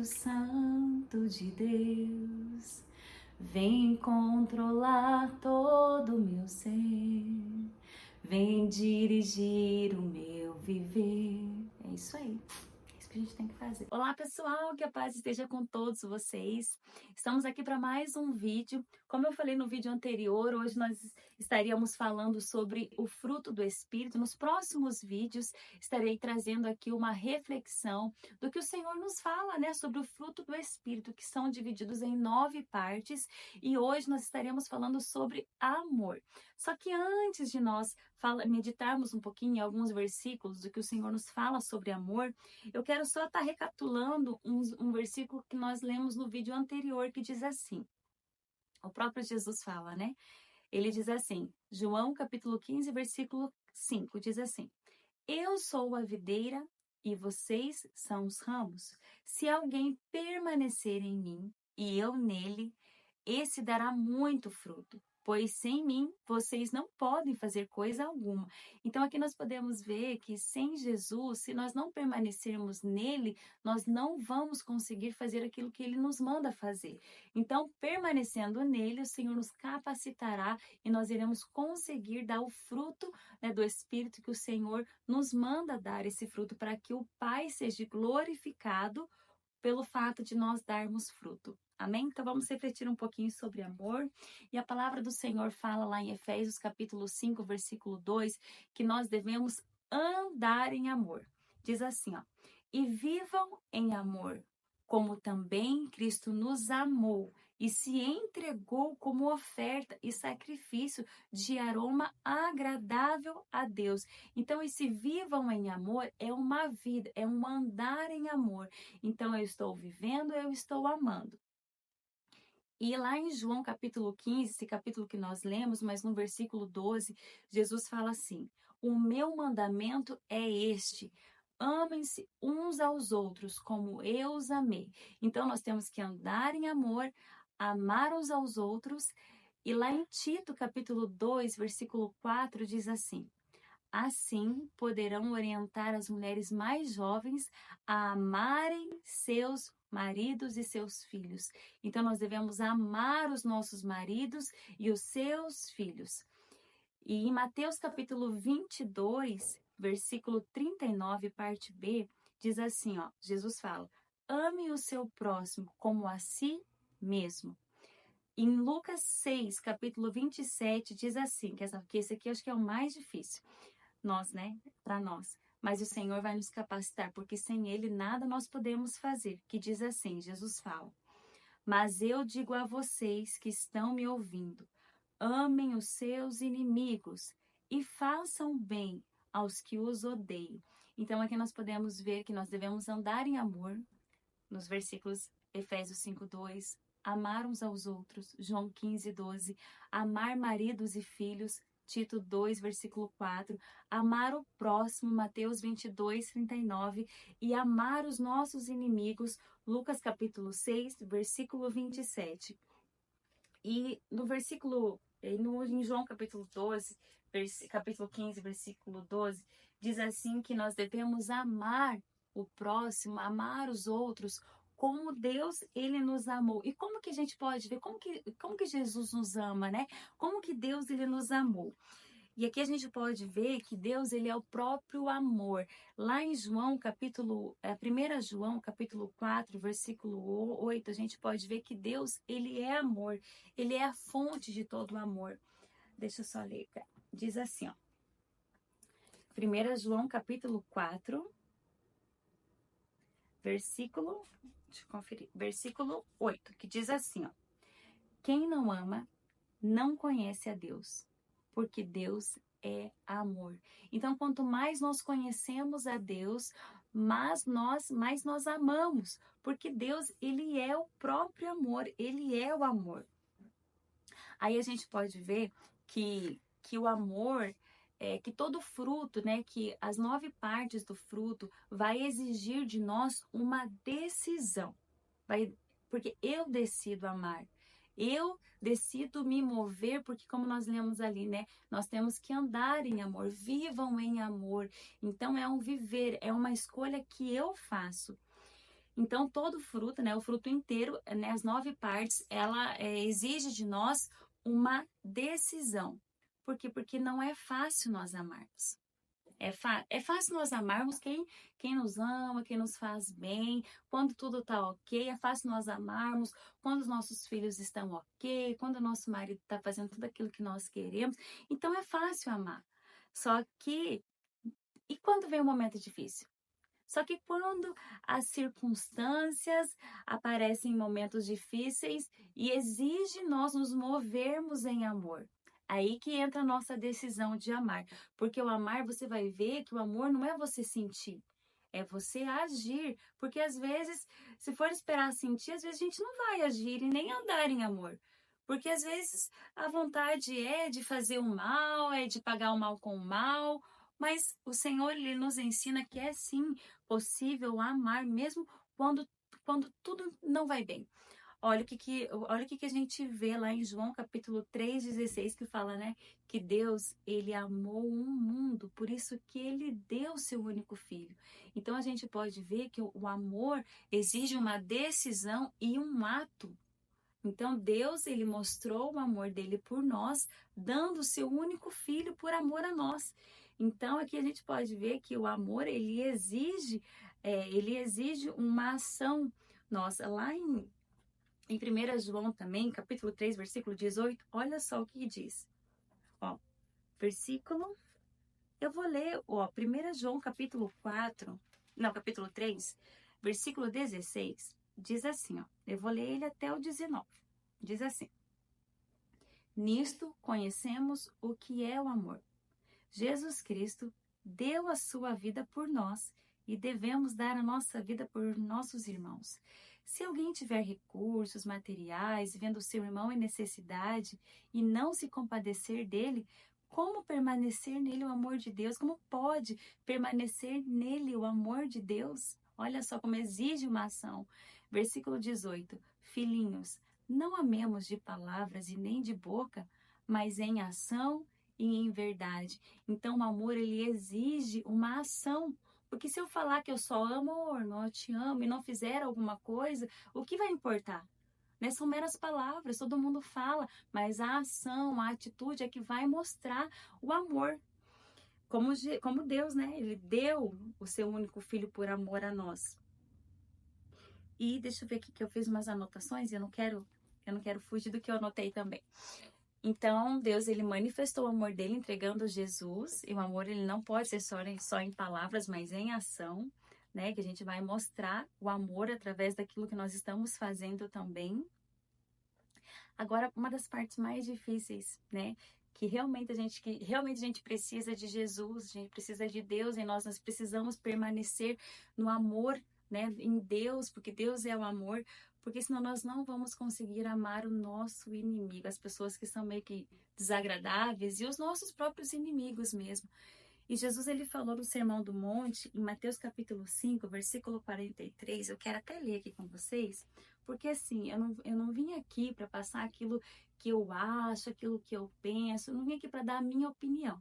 Espírito Santo de Deus, vem controlar todo o meu ser, vem dirigir o meu viver. É isso aí. É isso que a gente tem que fazer. Olá, pessoal, que a paz esteja com todos vocês. Estamos aqui para mais um vídeo. Como eu falei no vídeo anterior, hoje nós estaríamos falando sobre o fruto do Espírito. Nos próximos vídeos, estarei trazendo aqui uma reflexão do que o Senhor nos fala, né, sobre o fruto do Espírito, que são divididos em 9 partes. E hoje nós estaremos falando sobre amor. Só que antes de nós meditarmos um pouquinho em alguns versículos do que o Senhor nos fala sobre amor, eu quero só estar recapitulando um versículo que nós lemos no vídeo anterior, que diz assim. O próprio Jesus fala, né? Ele diz assim, João capítulo 15, versículo 5, diz assim: Eu sou a videira e vocês são os ramos. Se alguém permanecer em mim e eu nele, esse dará muito fruto, pois sem mim vocês não podem fazer coisa alguma. Então aqui nós podemos ver que sem Jesus, se nós não permanecermos nele, nós não vamos conseguir fazer aquilo que ele nos manda fazer. Então, permanecendo nele, o Senhor nos capacitará e nós iremos conseguir dar o fruto, né, do Espírito que o Senhor nos manda dar, esse fruto, para que o Pai seja glorificado pelo fato de nós darmos fruto. Amém? Então vamos refletir um pouquinho sobre amor. E a palavra do Senhor fala lá em Efésios capítulo 5, versículo 2, que nós devemos andar em amor. Diz assim, ó: E vivam em amor, como também Cristo nos amou e se entregou como oferta e sacrifício de aroma agradável a Deus. Então, esse vivam em amor é uma vida, é um andar em amor. Então, eu estou vivendo, eu estou amando. E lá em João capítulo 15, esse capítulo que nós lemos, mas no versículo 12, Jesus fala assim: O meu mandamento é este: amem-se uns aos outros como eu os amei. Então nós temos que andar em amor, amar uns aos outros. E lá em Tito capítulo 2, versículo 4, diz assim: Assim, poderão orientar as mulheres mais jovens a amarem seus maridos e seus filhos. Então, nós devemos amar os nossos maridos e os seus filhos. E em Mateus capítulo 22, versículo 39, parte B, diz assim, ó, Jesus fala: Ame o seu próximo como a si mesmo. Em Lucas 6, capítulo 27, diz assim, que esse aqui eu acho que é o mais difícil. Nós, né? Para nós. Mas o Senhor vai nos capacitar, porque sem Ele nada nós podemos fazer. Que diz assim, Jesus fala: Mas eu digo a vocês que estão me ouvindo, amem os seus inimigos e façam bem aos que os odeiam. Então aqui nós podemos ver que nós devemos andar em amor, nos versículos Efésios 5:2, amar uns aos outros, João 15:12, amar maridos e filhos, Tito 2, versículo 4, amar o próximo, Mateus 22:39, e amar os nossos inimigos, Lucas capítulo 6, versículo 27. E no versículo, em João capítulo 12, capítulo 15, versículo 12, diz assim que nós devemos amar o próximo, amar os outros, como Deus, ele nos amou. E como que a gente pode ver, como que Jesus nos ama, né? Como que Deus, ele nos amou? E aqui a gente pode ver que Deus, ele é o próprio amor. Lá em João, capítulo, 1 João, capítulo 4, versículo 8, a gente pode ver que Deus, ele é amor. Ele é a fonte de todo o amor. Deixa eu só ler. Diz assim, ó. 1 João, capítulo 4, versículo, deixa eu conferir, versículo 8, que diz assim, ó. Quem não ama, não conhece a Deus, porque Deus é amor. Então, quanto mais nós conhecemos a Deus, mais nós amamos, porque Deus, ele é o próprio amor, ele é o amor. Aí a gente pode ver que o amor, que todo fruto, né, que as 9 partes do fruto vai exigir de nós uma decisão. Porque eu decido amar. Eu decido me mover, porque como nós lemos ali, né? Nós temos que andar em amor, vivam em amor. Então é um viver, é uma escolha que eu faço. Então, todo fruto, né, o fruto inteiro, né, as 9 partes, ela exige de nós uma decisão. Por quê? Porque não é fácil nós amarmos. É fácil nós amarmos quem nos ama, quem nos faz bem, quando tudo está ok. É fácil nós amarmos quando os nossos filhos estão ok, quando o nosso marido está fazendo tudo aquilo que nós queremos. Então é fácil amar. Só que, e quando vem um momento difícil? Só que quando as circunstâncias aparecem em momentos difíceis e exige nós nos movermos em amor. Aí que entra a nossa decisão de amar. Porque o amar, você vai ver que o amor não é você sentir, é você agir. Porque às vezes, se for esperar sentir, às vezes a gente não vai agir e nem andar em amor. Porque às vezes a vontade é de fazer o mal, é de pagar o mal com o mal. Mas o Senhor, Ele nos ensina que é sim possível amar mesmo quando tudo não vai bem. Olha o que a gente vê lá em João capítulo 3:16 que fala, né? Que Deus, Ele amou o mundo, por isso que Ele deu seu único filho. Então a gente pode ver que o amor exige uma decisão e um ato. Então Deus, Ele mostrou o amor dele por nós, dando o seu único filho por amor a nós. Então aqui a gente pode ver que o amor, ele exige uma ação nossa. Lá em 1 João também, capítulo 3, versículo 18, olha só o que diz. Ó, versículo, eu vou ler, ó, 1 João capítulo 4, não, capítulo 3, versículo 16, diz assim, ó, eu vou ler ele até o 19. Diz assim: nisto conhecemos o que é o amor. Jesus Cristo deu a sua vida por nós e devemos dar a nossa vida por nossos irmãos. Se alguém tiver recursos materiais, vendo seu irmão em necessidade e não se compadecer dele, como permanecer nele o amor de Deus? Como pode permanecer nele o amor de Deus? Olha só como exige uma ação. Versículo 18: filhinhos, não amemos de palavras e nem de boca, mas em ação e em verdade. Então, o amor, ele exige uma ação. Porque se eu falar que eu só amo, amor, não, eu te amo, e não fizer alguma coisa, o que vai importar? Né? São meras palavras, todo mundo fala, mas a ação, a atitude é que vai mostrar o amor. Como Deus, né? Ele deu o seu único filho por amor a nós. E deixa eu ver aqui que eu fiz umas anotações e eu não quero fugir do que eu anotei também. Então, Deus, ele manifestou o amor dele entregando Jesus, e o amor, ele não pode ser só em palavras, mas em ação, né? Que a gente vai mostrar o amor através daquilo que nós estamos fazendo também. Agora, uma das partes mais difíceis, né? Que realmente a gente precisa de Jesus, a gente precisa de Deus, e nós precisamos permanecer no amor, né? Em Deus, porque Deus é o amor, porque senão nós não vamos conseguir amar o nosso inimigo, as pessoas que são meio que desagradáveis e os nossos próprios inimigos mesmo. E Jesus, ele falou no Sermão do Monte, em Mateus capítulo 5, versículo 43, eu quero até ler aqui com vocês, porque assim, eu não vim aqui para passar aquilo que eu acho, aquilo que eu penso, eu não vim aqui para dar a minha opinião,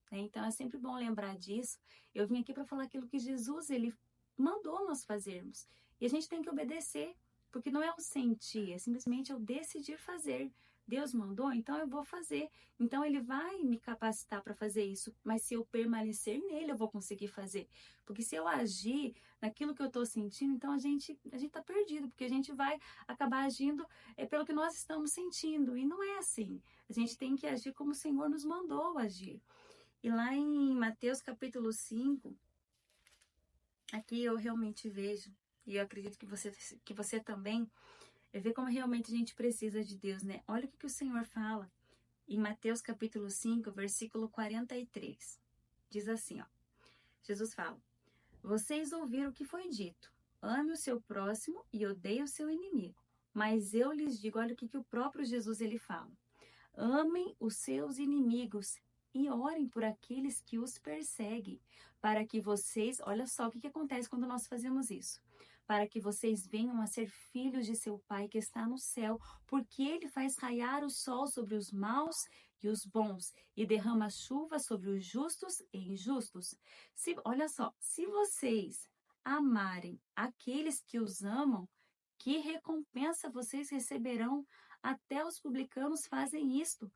né? Então é sempre bom lembrar disso. Eu vim aqui para falar aquilo que Jesus, ele mandou nós fazermos. E a gente tem que obedecer, porque não é o sentir, é simplesmente eu decidir fazer. Deus mandou, então eu vou fazer. Então ele vai me capacitar para fazer isso, mas se eu permanecer nele, eu vou conseguir fazer. Porque se eu agir naquilo que eu estou sentindo, então a gente está perdido, porque a gente vai acabar agindo pelo que nós estamos sentindo. E não é assim. A gente tem que agir como o Senhor nos mandou agir. E lá em Mateus capítulo 5, aqui eu realmente vejo, e eu acredito que você também, vê como realmente a gente precisa de Deus, né? Olha o que o Senhor fala em Mateus capítulo 5, versículo 43. Diz assim, ó. Jesus fala: vocês ouviram o que foi dito, ame o seu próximo e odeie o seu inimigo. Mas eu lhes digo, olha o que o próprio Jesus ele fala: amem os seus inimigos e orem por aqueles que os perseguem, para que vocês, olha só o que acontece quando nós fazemos isso, para que vocês venham a ser filhos de seu Pai que está no céu, porque ele faz raiar o sol sobre os maus e os bons e derrama chuva sobre os justos e injustos. Olha só, se vocês amarem aqueles que os amam, que recompensa vocês receberão? Até os publicanos fazem isto.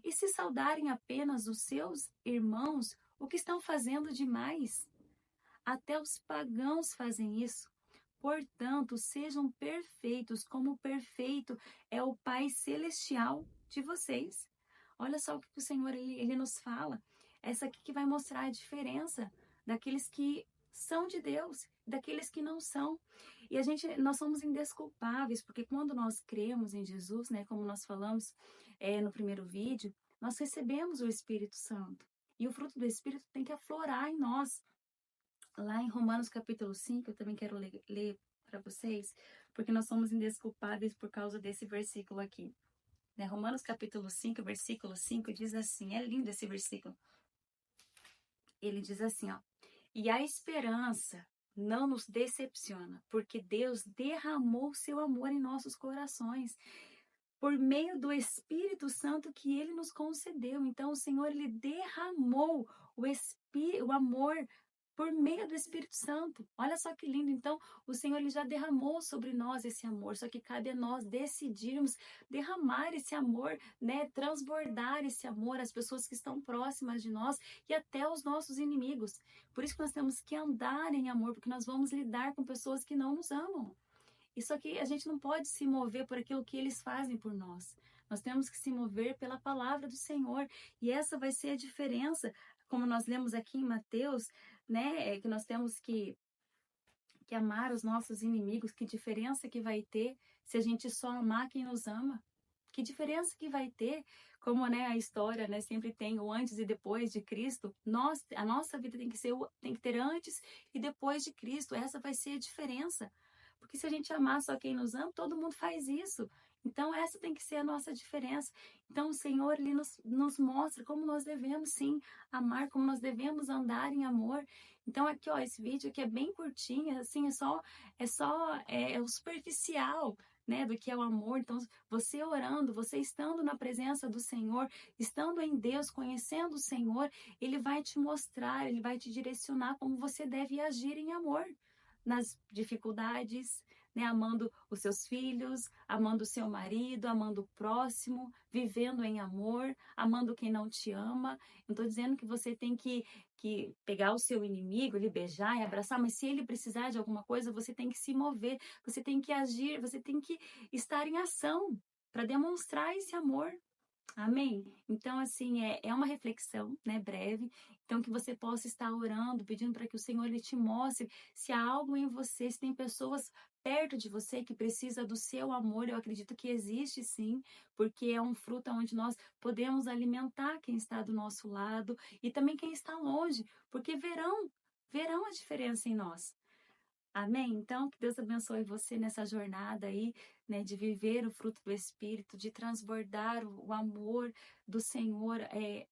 E se saudarem apenas os seus irmãos, o que estão fazendo demais? Até os pagãos fazem isso. Portanto, sejam perfeitos, como perfeito é o Pai Celestial de vocês. Olha só o que o Senhor ele nos fala. Essa aqui que vai mostrar a diferença daqueles que são de Deus, daqueles que não são. E nós somos indesculpáveis, porque quando nós cremos em Jesus, né, como nós falamos no primeiro vídeo, nós recebemos o Espírito Santo. E o fruto do Espírito tem que aflorar em nós. Lá em Romanos capítulo 5, eu também quero ler para vocês, porque nós somos indesculpáveis por causa desse versículo aqui. Né? Romanos capítulo 5, versículo 5 diz assim, é lindo esse versículo. Ele diz assim, ó, e a esperança não nos decepciona, porque Deus derramou seu amor em nossos corações, por meio do Espírito Santo que Ele nos concedeu. Então, o Senhor, Ele derramou o amor por meio do Espírito Santo. Olha só que lindo. Então, o Senhor ele já derramou sobre nós esse amor, só que cabe a nós decidirmos derramar esse amor, né, transbordar esse amor às pessoas que estão próximas de nós e até os nossos inimigos. Por isso que nós temos que andar em amor, porque nós vamos lidar com pessoas que não nos amam. Isso aqui a gente não pode se mover por aquilo que eles fazem por nós. Nós temos que se mover pela palavra do Senhor. E essa vai ser a diferença, como nós lemos aqui em Mateus, né? Que nós temos que amar os nossos inimigos. Que diferença que vai ter se a gente só amar quem nos ama? Que diferença que vai ter? Como, né, a história, né, sempre tem o antes e depois de Cristo. A nossa vida tem que ter antes e depois de Cristo. Essa vai ser a diferença. Porque se a gente amar só quem nos ama, todo mundo faz isso. Então, essa tem que ser a nossa diferença. Então, o Senhor, Ele nos mostra como nós devemos, sim, amar, como nós devemos andar em amor. Então, aqui, ó, esse vídeo aqui é bem curtinho, assim, é o superficial, né, do que é o amor. Então, você orando, você estando na presença do Senhor, estando em Deus, conhecendo o Senhor, Ele vai te mostrar, Ele vai te direcionar como você deve agir em amor nas dificuldades, né? Amando os seus filhos, amando o seu marido, amando o próximo, vivendo em amor, amando quem não te ama. Não estou dizendo que você tem que pegar o seu inimigo, ele beijar e abraçar, mas se ele precisar de alguma coisa, você tem que se mover, você tem que agir, você tem que estar em ação para demonstrar esse amor. Amém? Então, assim, é uma reflexão, né, breve. Então, que você possa estar orando, pedindo para que o Senhor ele te mostre se há algo em você, se tem pessoas perto de você que precisa do seu amor. Eu acredito que existe sim, porque é um fruto onde nós podemos alimentar quem está do nosso lado e também quem está longe, porque verão a diferença em nós. Amém? Então, que Deus abençoe você nessa jornada aí, né, de viver o fruto do Espírito, de transbordar o amor do Senhor,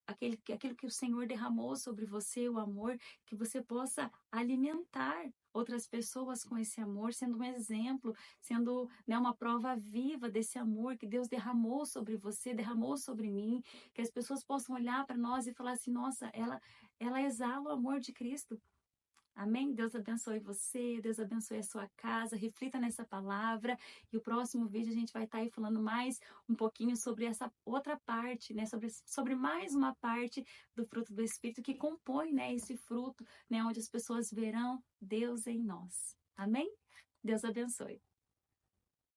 aquilo que o Senhor derramou sobre você, o amor, que você possa alimentar outras pessoas com esse amor, sendo um exemplo, sendo, né, uma prova viva desse amor que Deus derramou sobre você, derramou sobre mim, que as pessoas possam olhar para nós e falar assim, nossa, ela exala o amor de Cristo. Amém? Deus abençoe você, Deus abençoe a sua casa, reflita nessa palavra. E o próximo vídeo a gente vai estar aí falando mais um pouquinho sobre essa outra parte, né? Sobre mais uma parte do fruto do Espírito que compõe, né, esse fruto, né, onde as pessoas verão Deus em nós. Amém? Deus abençoe.